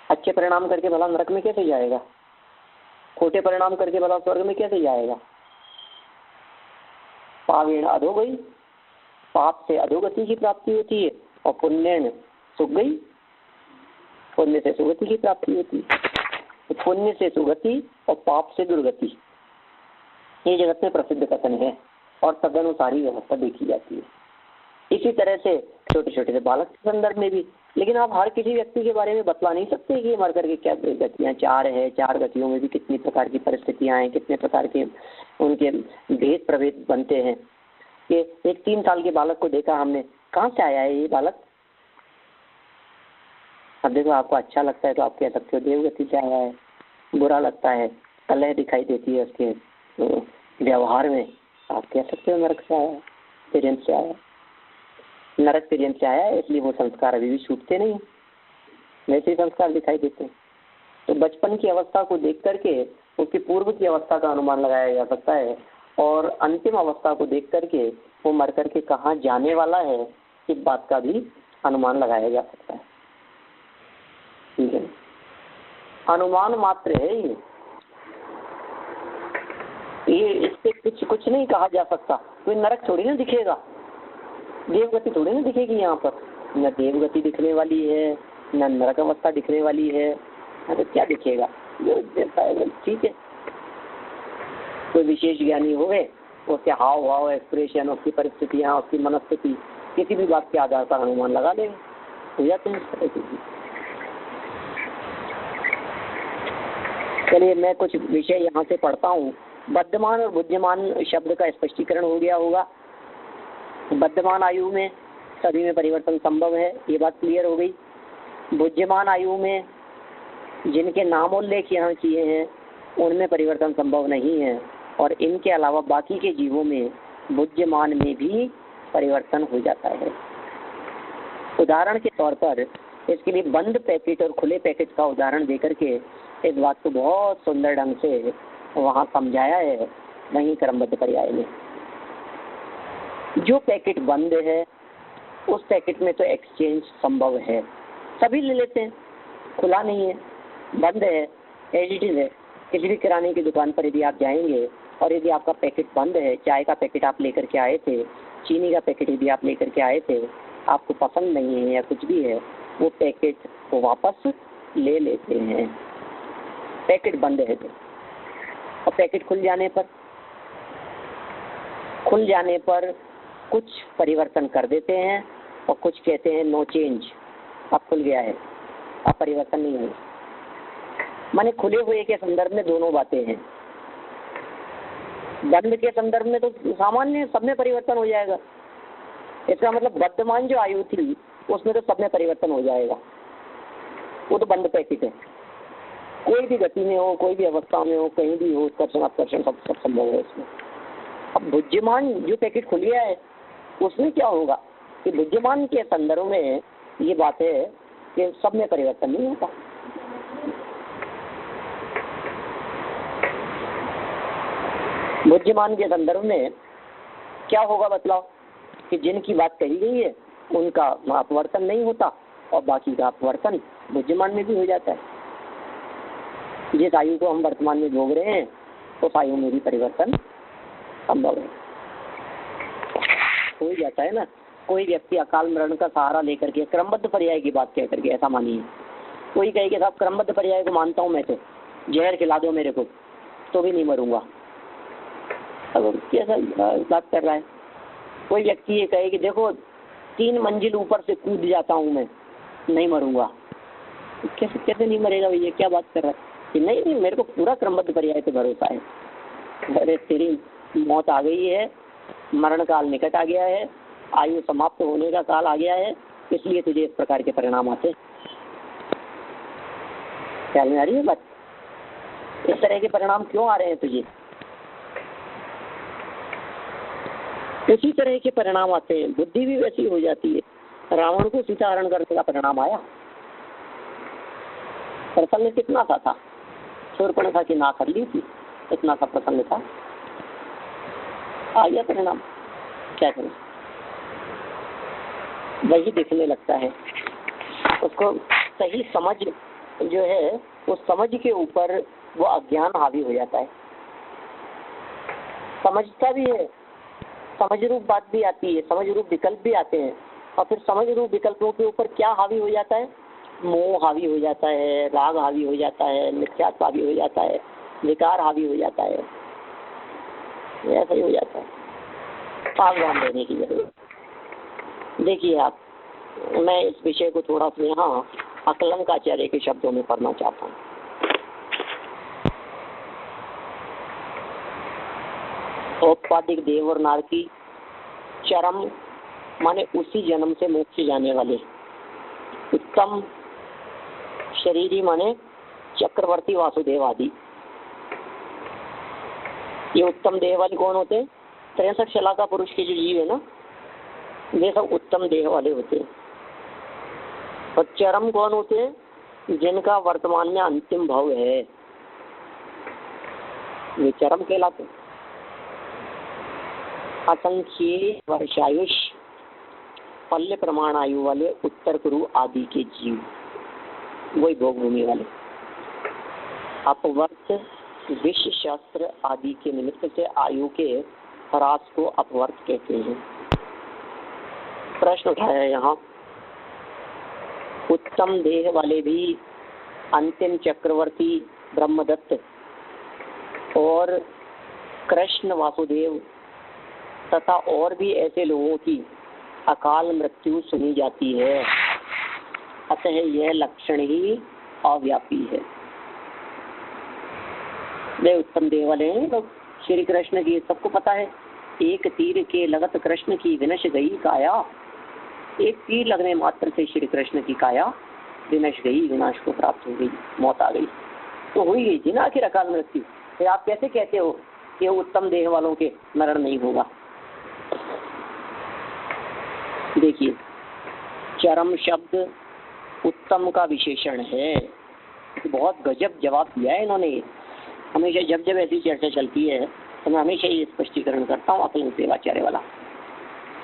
अच्छे परिणाम करके भला नरक में कैसे जाएगा? खोटे परिणाम करके भला स्वर्ग में कैसे जाएगा? पावेण अधोगति, पाप से अधोगति की प्राप्ति होती है, और पुण्येन सुगति, पुण्य से सुगति की प्राप्ति होती है। तो पुण्य से सुगति और पाप से दुर्गति, ये जगत में प्रसिद्ध कथन है और तदनुसारी व्यवस्था देखी जाती है। इसी तरह से छोटे छोटे से बालक के संदर्भ में भी, लेकिन आप हर किसी व्यक्ति के बारे में बतला नहीं सकते कि मर करके क्या गतियाँ चार है, चार गतियों में भी कितनी प्रकार की परिस्थितियाँ हैं, कितने प्रकार के उनके भेद प्रभेद बनते हैं। कि एक 3 साल के बालक को देखा हमने, कहाँ से आया है ये बालक? अब देखो, आपको अच्छा लगता है तो आप कह सकते हो देवगति से आया है, बुरा लगता है, कलह दिखाई देती है उसके व्यवहार में, आप कह सकते हो नरक से आया है, पेरेंट्स से आया है। नरक पेरेंट्स से आया है, इसलिए वो संस्कार अभी भी छूटते नहीं, वैसे ही संस्कार दिखाई देते हैं। तो बचपन की अवस्था को देख करके उसकी पूर्व की अवस्था का अनुमान लगाया जा सकता है, और अंतिम अवस्था को देख करके वो मर करके कहाँ जाने वाला है, इस बात का भी अनुमान लगाया जा सकता है। ठीक है, अनुमान मात्र है ये इससे कुछ नहीं कहा जा सकता। कोई नरक थोड़ी ना दिखेगा, देवगति थोड़ी ना दिखेगी यहाँ पर, न देवगति दिखने वाली है, न नरक अवस्था दिखने वाली है, तो क्या दिखेगा? ठीक है, कोई विशेष ज्ञानी हो गए, उसके हाव भाव, एक्सप्रेशन, उसकी परिस्थितियाँ, उसकी मनस्थिति, किसी भी बात के आधार पर अनुमान लगा देंगे, हो जाते हैं। चलिए मैं कुछ विषय यहाँ से पढ़ता हूँ। बद्धमान और बुद्धिमान शब्द का स्पष्टीकरण हो गया होगा। बद्धमान आयु में सभी में परिवर्तन संभव है, ये बात क्लियर हो गई। बुद्धिमान आयु में जिनके नामोल्लेख यहाँ किए हैं उनमें परिवर्तन संभव नहीं है, और इनके अलावा बाकी के जीवों में बुद्धिमान में भी परिवर्तन हो जाता है। उदाहरण के तौर पर इसके लिए बंद पैकेट और खुले पैकेट का उदाहरण देकर के इस बात को बहुत सुंदर ढंग से वहाँ समझाया है वहीं क्रमबद्ध पर्याय में। जो पैकेट बंद है उस पैकेट में तो एक्सचेंज संभव है, सभी ले लेते हैं। खुला नहीं है, बंद है, एज इट इज है। किसी भी किराने की दुकान पर यदि आप जाएंगे और यदि आपका पैकेट बंद है, चाय का पैकेट आप लेकर के आए थे, चीनी का पैकेट यदि आप लेकर के आए थे, आपको पसंद नहीं है या कुछ भी है, वो पैकेट को वापस ले लेते हैं, पैकेट बंद है तो। और पैकेट खुल जाने पर कुछ परिवर्तन कर देते हैं और कुछ कहते हैं नो चेंज, अब खुल गया है, अब परिवर्तन नहीं है। माने खुले हुए के संदर्भ में दोनों बातें हैं। बंद के संदर्भ में तो सामान्य सब में परिवर्तन हो जाएगा। इसका मतलब वर्तमान जो आयु थी उसमें तो सब में परिवर्तन हो जाएगा, वो तो बंद पैकेट है। कोई भी गति में हो, कोई भी अवस्था में हो, कहीं भी हो, उत्कर्षण अपकर्षण सब संभव है इसमें। अब बुद्धिमान जो पैकेट खुल गया है उसमें क्या होगा कि बुद्धिमान के संदर्भ में ये बात है कि सब में परिवर्तन नहीं होता। बुद्धिमान के संदर्भ में क्या होगा बतलाओ कि जिनकी बात कही गई है उनका अपवर्तन नहीं होता और बाकी का अपवर्तन बुद्धिमान में भी हो जाता है। जिस आयु को हम वर्तमान में भोग रहे हैं उस आयु में भी परिवर्तन संभव है, हो जाता है ना। कोई व्यक्ति अकाल मरण का सहारा लेकर के क्रमबद्ध पर्याय की बात कह करके, ऐसा मानिए कोई कहे कि साहब क्रमबद्ध पर्याय को मानता हूँ मैं, तो जहर खिला दो मेरे को तो भी नहीं मरूंगा, अब कैसा बात कर रहा है। कोई व्यक्ति ये कहे कि देखो 3 मंजिल ऊपर से कूद जाता हूँ मैं, नहीं मरूंगा, कैसे नहीं मरेगा भैया, क्या बात कर रहा है कि नहीं मेरे को पूरा क्रमबद्ध पर्याय पे भरोसा है। अरे तेरी मौत आ गई है, मरण काल निकट आ गया है, आयु समाप्त होने का काल आ गया है, इसलिए तुझे इस प्रकार के परिणाम आते। ख्याल में आ रही है बात? इस तरह के परिणाम क्यों आ रहे हैं तुझे? इसी तरह के परिणाम आते हैं, बुद्धि भी वैसी हो जाती है। रावण को सीता हरण करने का परिणाम आया, प्रसंग कितना सा था, शूर्पणखा की नाक हर ली थी, इतना सा प्रसंग था, आ गया परिणाम। क्या करें, वही दिखने लगता है। उसको सही समझ जो है उस समझ के ऊपर वो अज्ञान हावी हो जाता है। समझता भी है, समझ रूप बात भी आती है, समझ रूप विकल्प भी आते हैं, और फिर समझ रूप विकल्पों के ऊपर क्या हावी हो जाता है? मोह हावी हो जाता है, राग हावी हो जाता है, मिथ्यात्व हावी हो जाता है, विकार हावी हो जाता है। ऐसा ही हो जाता है। सावधान रहने की जरूरत। देखिए आप, मैं इस विषय को थोड़ा सा यहाँ अकलंकाचार्य के शब्दों में पढ़ना चाहता हूँ। औपपादिक देव और नारकी चरम माने उसी जन्म से मोक्ष जाने वाले, उत्तम शरीरी माने चक्रवर्ती वासुदेव आदि। ये उत्तम देह वाले कौन होते हैं? 63 शलाका पुरुष के जो जीव है ना, वे सब उत्तम देह वाले होते हैं। और चरम कौन होते हैं? जिनका वर्तमान में अंतिम भाव है, वे चरम कहलाते हैं। असंख्य वर्षायुष पल्ले प्रमाण आयु वाले उत्तर कुरु आदि के जीव, वही भोग भूमि वाले। अपवर्त विश्व शास्त्र आदि के निमित्त से आयु के ह्रास को अपवर्त कहते हैं। प्रश्न उठाया यहाँ, उत्तम देह वाले भी अंतिम चक्रवर्ती ब्रह्मदत्त और कृष्ण वासुदेव तथा और भी ऐसे लोगों की अकाल मृत्यु सुनी जाती है, अतः यह लक्षण ही अव्यापी है। वे उत्तम देह वाले हैं लोग, श्री कृष्ण की सबको पता है, एक तीर के लगत कृष्ण की विनश गई काया। एक तीर लगने मात्र से श्री कृष्ण की काया विनश गई, विनाश को प्राप्त हो गई, मौत आ गई। तो हो ही गई थी ना आखिर अकाल मृत्यु। तो आप कैसे कहते हो कि उत्तम देह वालों के मरण नहीं होगा? देखिए, चरम शब्द उत्तम का विशेषण है। बहुत गजब जवाब दिया है इन्होंने। हमेशा जब जब ऐसी चर्चा चलती है तो मैं हमेशा ये स्पष्टीकरण करता हूँ अकल सेवाचार्य वाला।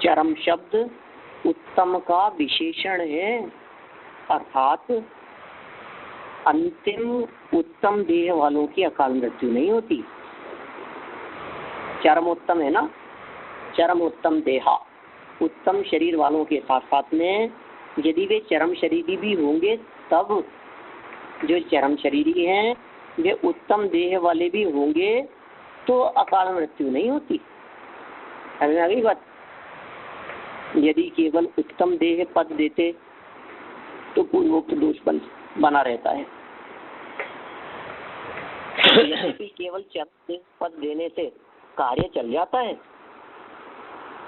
चरम शब्द उत्तम का विशेषण है, अर्थात अंतिम उत्तम देह वालों की अकाल मृत्यु नहीं होती। चरम उत्तम है ना, चरम उत्तम देहा, उत्तम शरीर वालों के साथ साथ में यदि वे चरम शरीरी भी होंगे तब जो चरम शरीरी हैं वे उत्तम देह वाले भी होंगे तो अकाल मृत्यु नहीं होती। समझ आ गई बात? यदि केवल उत्तम देह पद देते तो पूर्वोक्त दोष बना रहता है। यदि केवल चरम देह पद देने से कार्य चल जाता है,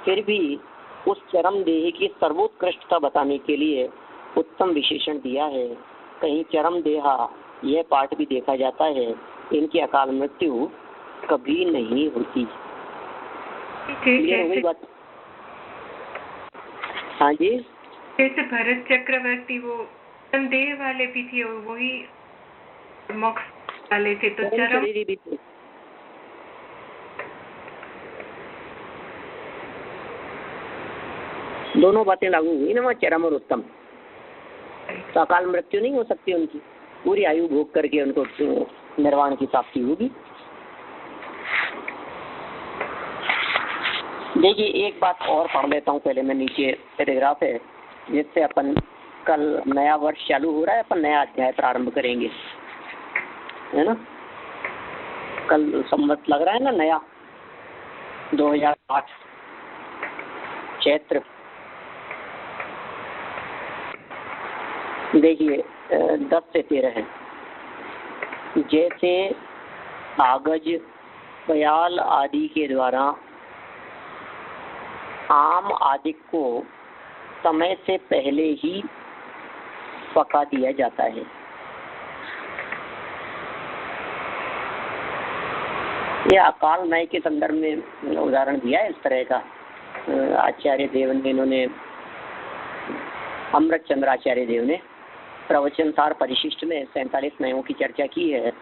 फिर भी उस चरम देह की सर्वोत्कृष्टता बताने के लिए उत्तम विशेषण दिया है। कहीं चरम देहा यह पाठ भी देखा जाता है, इनकी अकाल मृत्यु कभी नहीं होती। हो गई बात? हाँ जी, जैसे भरत चक्रवर्ती वो उत्तम देह वाले भी थे और वही मोक्ष वाले थे, तो चरम भी थे। दोनों बातें लागू हुई ना वहाँ, चरम और उत्तम। तो अकाल मृत्यु नहीं हो सकती उनकी, पूरी आयु भोग करके उनको निर्वाण की प्राप्ति होगी। देखिए, एक बात और पढ़ लेता हूँ पहले मैं, नीचे पैराग्राफ है जिससे अपन कल नया वर्ष चालू हो रहा है, अपन नया अध्याय प्रारंभ करेंगे, है ना। कल संवत लग रहा है ना नया, 2008 चैत्र। देखिए 10 से 13 है। जैसे कागज बयाल आदि के द्वारा आम आदि को समय से पहले ही पका दिया जाता है, यह अकाल मय के संदर्भ में उदाहरण दिया है इस तरह का। आचार्य देव ने, इन्होंने अमृत चंद्र आचार्य देव ने प्रवचन सार परिशिष्ट में 47 नयों की चर्चा की है।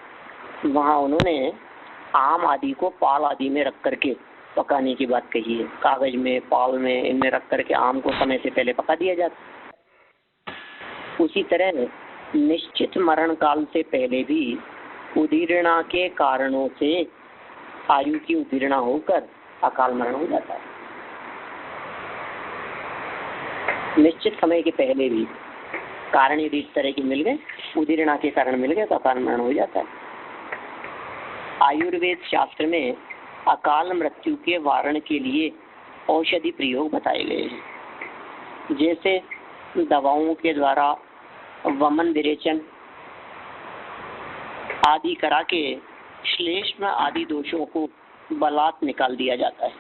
वहाँ उन्होंने आम आदि को पाल आदि में रख करके पकाने की बात कही है। कागज में, पाल में, इनमें रख करके आम को समय से पहले पका दिया जाता। उसी तरह निश्चित मरण काल से पहले भी उदीर्णा के कारणों से आयु की उदीर्णा होकर अकाल मरण हो जाता है। निश्चित समय के पहले भी कारण यदि इस तरह के मिल गए, उदीर्णा के कारण मिल गए, तो अकाल मरण हो जाता है। आयुर्वेद शास्त्र में अकाल मृत्यु के वारण के लिए औषधि प्रयोग बताए गए हैं, जैसे दवाओं के द्वारा वमन विरेचन आदि करा के श्लेष्म आदि दोषों को बलात् निकाल दिया जाता है।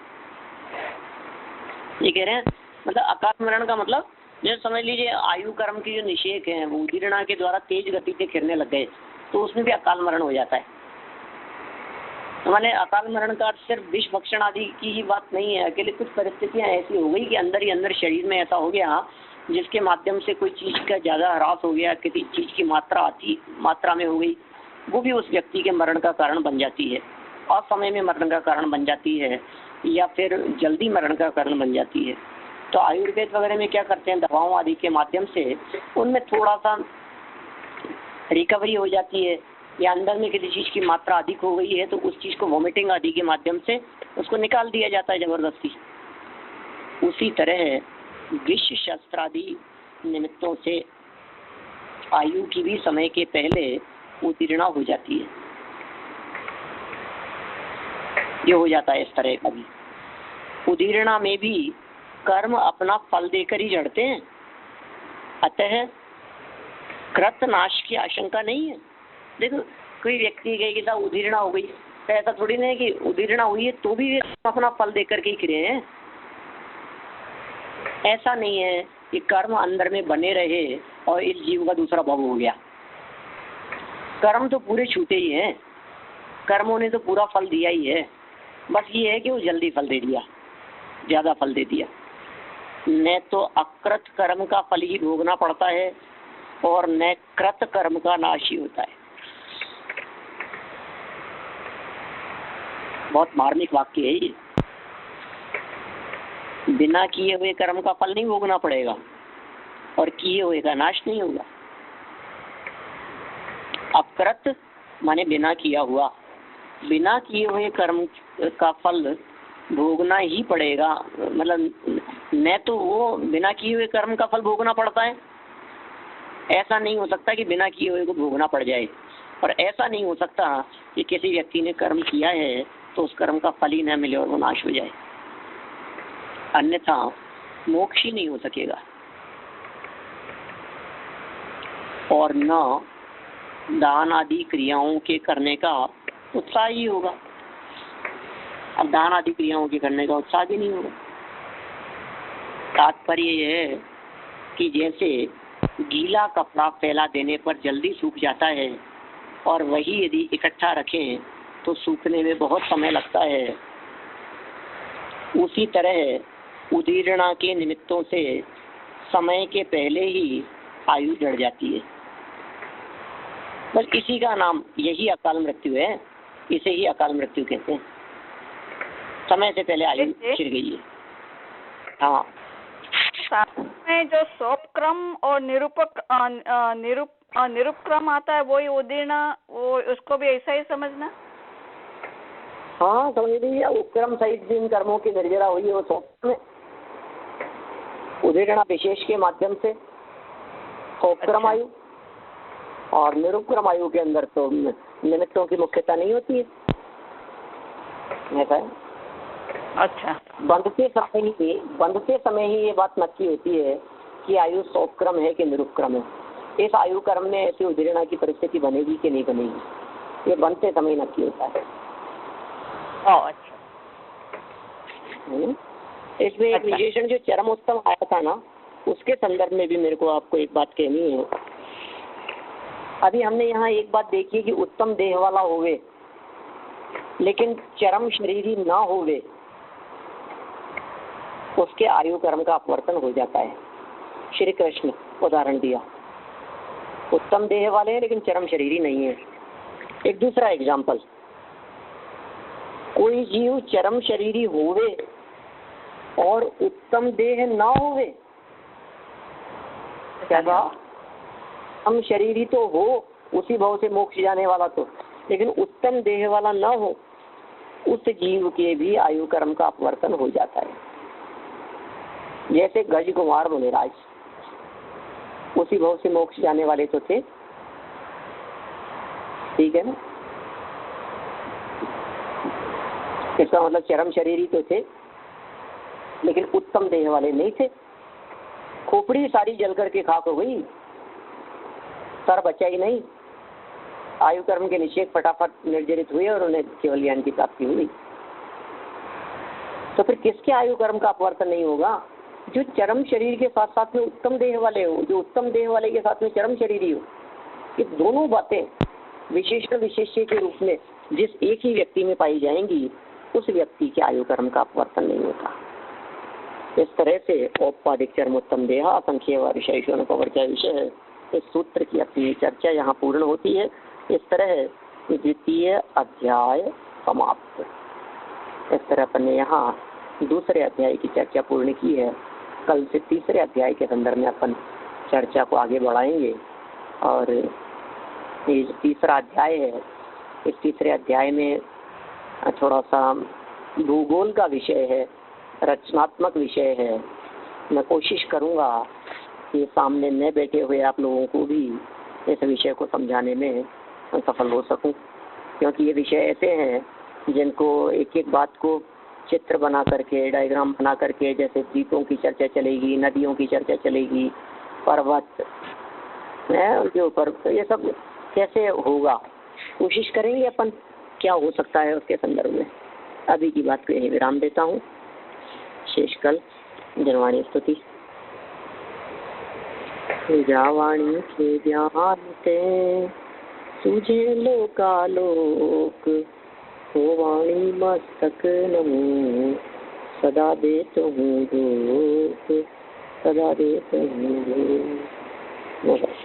ये कह रहे हैं मतलब अकाल मरण का मतलब जैसे समझ लीजिए आयु कर्म की जो निषेक है वो उदीर्णा के द्वारा तेज गति से गिरने लग गए, तो उसमें भी अकाल मरण हो जाता है। तो माने अकाल मरण का सिर्फ विष भक्षण आदि की ही बात नहीं है, अकेले कुछ परिस्थितियां ऐसी हो गई कि अंदर ही अंदर शरीर में ऐसा हो गया जिसके माध्यम से कोई चीज का ज्यादा ह्रास हो गया, किसी चीज की मात्रा में हो गई, वो भी उस व्यक्ति के मरण का कारण बन जाती है, असमय में मरण का कारण बन जाती है, या फिर जल्दी मरण का कारण बन जाती है। तो आयुर्वेद वगैरह में क्या करते हैं, दवाओं आदि के माध्यम से उनमें थोड़ा सा रिकवरी हो जाती है, या अंदर में किसी चीज की मात्रा अधिक हो गई है तो उस चीज को वॉमिटिंग आदि के माध्यम से उसको निकाल दिया जाता है जबरदस्ती। उसी तरह विष शस्त्रादि निमित्तों से आयु की भी समय के पहले उत्तीर्णा हो जाती है। ये हो जाता है इस तरह का भी। उदीर्णा में भी कर्म अपना फल देकर ही जड़ते हैं, अतः कृत नाश की आशंका नहीं है। देखो कोई व्यक्ति कहे कि साहब उदीर्णा हो गई, तो ऐसा थोड़ी नहीं है कि उदीर्णा हुई है तो भी अपना फल देकर के ही गिरे हैं। ऐसा नहीं है कि कर्म अंदर में बने रहे और इस जीव का दूसरा भव हो गया। कर्म तो पूरे छूटे ही हैं, कर्मों ने तो पूरा फल दिया ही है, बस ये है कि वो जल्दी फल दे दिया, ज्यादा फल दे दिया। न तो अकृत कर्म का फल ही भोगना पड़ता है और न कृत कर्म का नाश ही होता है। बहुत मार्मिक वाक्य है ये। बिना किए हुए कर्म का फल नहीं भोगना पड़ेगा और किए हुए का नाश नहीं होगा। अकृत माने बिना किया हुआ, बिना किए हुए कर्म का फल भोगना ही पड़ेगा। मतलब न तो वो बिना किए हुए कर्म का फल भोगना पड़ता है, ऐसा नहीं हो सकता कि बिना किए हुए को भोगना पड़ जाए, और ऐसा नहीं हो सकता कि किसी व्यक्ति ने कर्म किया है तो उस कर्म का फल ही न मिले और वो नाश हो जाए, अन्यथा मोक्ष ही नहीं हो सकेगा। और न दान आदि क्रियाओं के करने का उत्साह ही होगा। अब दान आदि क्रियाओं के करने का उत्साह भी नहीं होगा। तात्पर्य यह है कि जैसे गीला कपड़ा फैला देने पर जल्दी सूख जाता है और वही यदि इकट्ठा रखें तो सूखने में बहुत समय लगता है, उसी तरह उदीर्णा के निमित्तों से समय के पहले ही आयु जड़ जाती है। बस इसी का नाम यही अकाल मृत्यु है, इसे ही अकाल मृत्यु कहते हैं। समय से पहले आयु छिड़ गई है। हाँ, में जो सोपक्रम और निरुपक्रम आता है वही उदीर्णा, वो उसको भी ऐसा ही समझना। हाँ समझ लीजिए, उपक्रम सहित जिन कर्मों की निर्जरा हुई है वो सोपक्रम में, उदीर्णा विशेष के माध्यम से सोपक्रम आयु, और निरुपक्रम आयु के अंदर तो निमित्तों की मुख्यता नहीं होती है। ऐसा है। अच्छा, बंधते समय ही ये बात नक्की होती है कि आयु सोपक्रम है कि निरुपक्रम है। इस आयु कर्म में ऐसी उदीर्णा की परिस्थिति बनेगी कि नहीं बनेगी, ये बनते समय नक्की होता है। अच्छा। इसमें एक विशेषण जो चरमोत्तम आया था ना, उसके संदर्भ में भी मेरे को आपको एक बात कहनी है। अभी हमने यहाँ एक बात देखी कि उत्तम देह वाला होवे लेकिन चरम शरीरी ना होवे, उसके आयु कर्म का अपवर्तन हो जाता है। श्री कृष्ण उदाहरण दिया, उत्तम देह वाले हैं लेकिन चरम शरीरी नहीं है। एक दूसरा एग्जाम्पल, कोई जीव चरम शरीरी होवे और उत्तम देह ना होवे, क्या कहा? हम शरीरी तो हो उसी भाव से मोक्ष जाने वाला, तो लेकिन उत्तम देह वाला न हो, उस जीव के भी आयु कर्म का अपवर्तन हो जाता है। जैसे गज कुमार मुनिराज उसी भाव से मोक्ष जाने वाले तो थे, ठीक है ना। इसका मतलब चरम शरीरी तो थे लेकिन उत्तम देह वाले नहीं थे। खोपड़ी सारी जल करके खाक हो गई, सर बचा ही नहीं। आयु कर्म के निषेध फटाफट निर्जरित हुए और उन्हें केवल ज्ञान की प्राप्ति हुई। तो फिर किसके आयु कर्म का अपवर्तन नहीं होगा? जो चरम शरीर के साथ साथ में उत्तम देह वाले हो, जो उत्तम देह वाले के साथ में चरम शरीरी हो। ये दोनों बातें विशेषण विशेष्य के रूप में जिस एक ही व्यक्ति में पाई जाएंगी, उस व्यक्ति के आयु कर्म का अपवर्तन नहीं होता। इस तरह से औपाधिक चरमोत्तम देह असंख्य विषय पवर्चा विषय है। इस सूत्र की अपनी चर्चा यहाँ पूर्ण होती है। इस तरह द्वितीय अध्याय समाप्त। इस तरह अपन ने यहाँ दूसरे अध्याय की चर्चा पूर्ण की है। कल से तीसरे अध्याय के संदर्भ में अपन चर्चा को आगे बढ़ाएंगे। और ये तीसरा अध्याय है, इस तीसरे अध्याय में थोड़ा सा भूगोल का विषय है, रचनात्मक विषय है। मैं कोशिश करूँगा कि सामने न बैठे हुए आप लोगों को भी इस विषय को समझाने में सफल हो सकूं, क्योंकि ये विषय ऐसे हैं जिनको एक एक बात को चित्र बना करके, डायग्राम बना करके, जैसे द्वीपों की चर्चा चलेगी, नदियों की चर्चा चलेगी, पर्वत है उनके ऊपर, तो ये सब कैसे होगा, कोशिश करेंगे अपन क्या हो सकता है उसके संदर्भ में। अभी की बात को यही विराम देता हूँ। शेष कल जनवाणी स्तुति। जावाणी के ज्ञान से तुझे लोकालोक, हो वाणी मस्तक नमो, सदा देत हूँ धूप, सदा देत हूँ धूप।